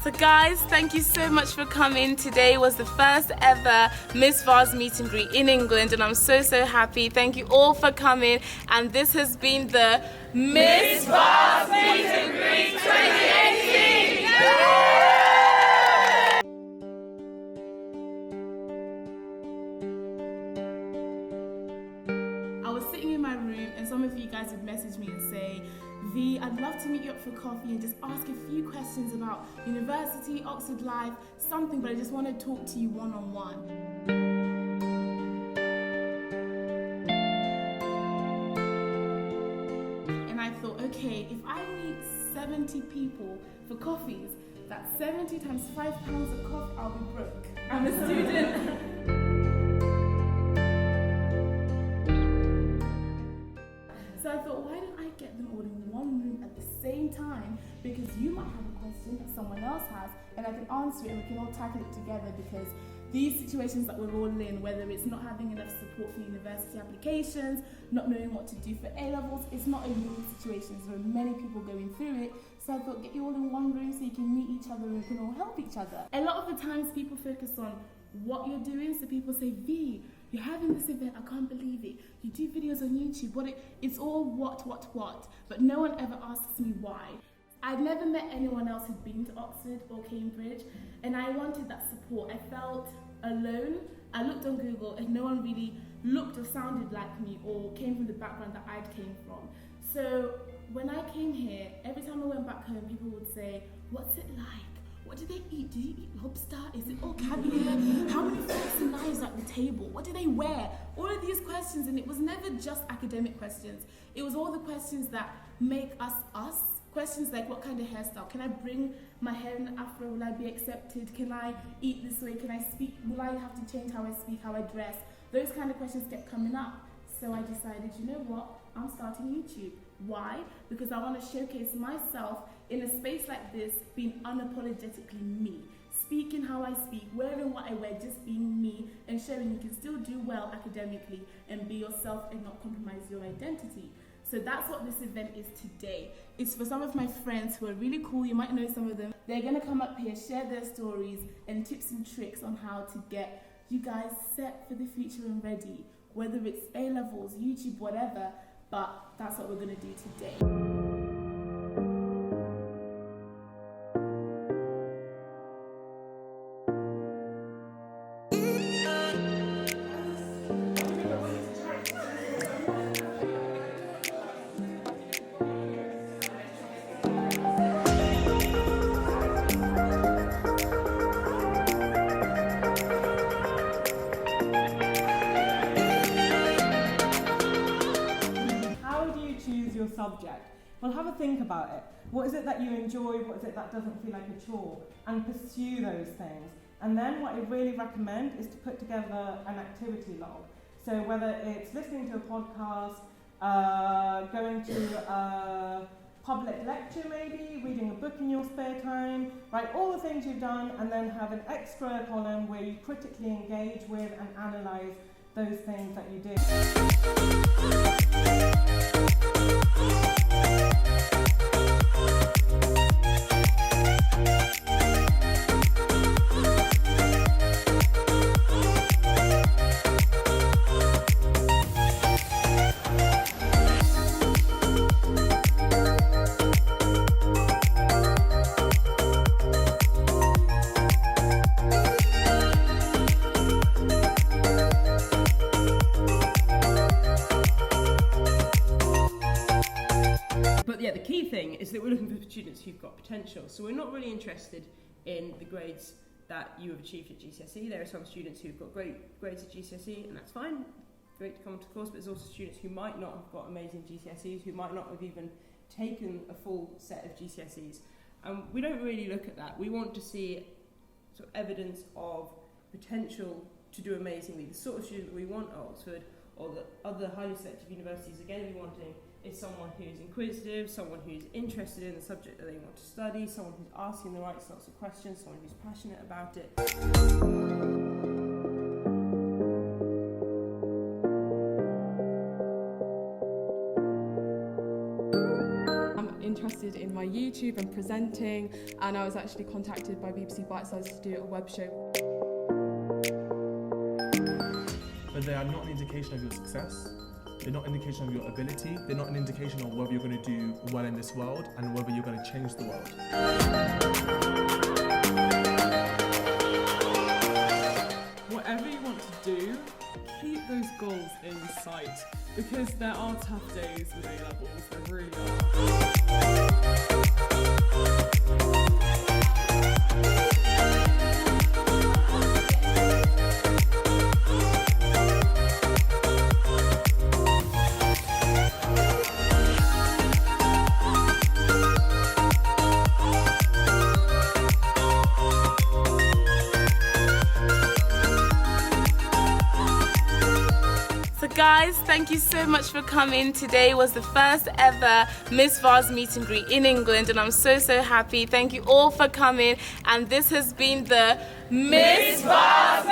So guys, thank you so much for coming. Today was the first ever Miss Varz meet and greet in England and I'm so happy. Thank you all for coming and this has been the Miss Varz meet and greet 2018! I was sitting in my room and some of you guys would message me and say, V, I'd love to meet you up for coffee and just ask a few questions about university, Oxford life, something, but I just want to talk to you one-on-one. And I thought, okay, if I meet 70 people for coffees, that's 70 times £5 a coffee, I'll be broke. I'm a student. So I thought, why don't I get them all in one room at the same time? Because you might have a question that someone else has, and I can answer it and we can all tackle it together because these situations that we're all in, whether it's not having enough support for university applications, not knowing what to do for A-levels, it's not a unique situation. There are many people going through it. So I thought, get you all in one room so you can meet each other and we can all help each other. A lot of the times people focus on what you're doing, so people say, V, you're having this event, I can't believe it. You do videos on YouTube, it's all what, but no one ever asks me why. I'd never met anyone else who'd been to Oxford or Cambridge, and I wanted that support. I felt alone. I looked on Google and no one really looked or sounded like me or came from the background that I'd came from. So when I came here, every time I went back home, people would say, what's it like? What do they eat? Do you eat lobster? Is it all caviar? How many forks and knives at the table? What do they wear? All of these questions, and it was never just academic questions. It was all the questions that make us us. Questions like, what kind of hairstyle? Can I bring my hair in an afro? Will I be accepted? Can I eat this way? Can I speak? Will I have to change how I speak, how I dress? Those kind of questions kept coming up. So I decided, you know what? I'm starting YouTube. Why? Because I want to showcase myself in a space like this, being unapologetically me. Speaking how I speak, wearing what I wear, just being me, and showing you can still do well academically and be yourself and not compromise your identity. So that's what this event is today. It's for some of my friends who are really cool, you might know some of them. They're gonna come up here, share their stories and tips and tricks on how to get you guys set for the future and ready. Whether it's A-levels, YouTube, whatever, but that's what we're gonna do today. Subject. Well, have a think about it. What is it that you enjoy? What is it that doesn't feel like a chore? And pursue those things. And then what I really recommend is to put together an activity log. So whether it's listening to a podcast, going to a public lecture maybe, reading a book in your spare time, write all the things you've done and then have an extra column where you critically engage with and analyse those things that you did. The key thing is that we're looking for students who've got potential. So we're not really interested in the grades that you have achieved at GCSE. There are some students who've got great grades at GCSE, and that's fine. Great to come to course, but there's also students who might not have got amazing GCSEs, who might not have even taken a full set of GCSEs. We don't really look at that. We want to see sort of evidence of potential to do amazingly. The sort of student that we want at Oxford or the other highly selective universities are going to be wanting is someone who's inquisitive, someone who's interested in the subject that they want to study, someone who's asking the right sorts of questions, someone who's passionate about it. In interested in my YouTube and presenting, and I was actually contacted by BBC Bitesize to do a web show. But they are not an indication of your success. They're not an indication of your ability. They're not an indication of whether you're going to do well in this world and whether you're going to change the world. Whatever you want to do, keep those goals in sight, because there are tough days with A-levels, there really are. Guys, thank you so much for coming. Today was the first ever Miss Varz meet and greet in England, and I'm so happy. Thank you all for coming, and this has been the Miss Varz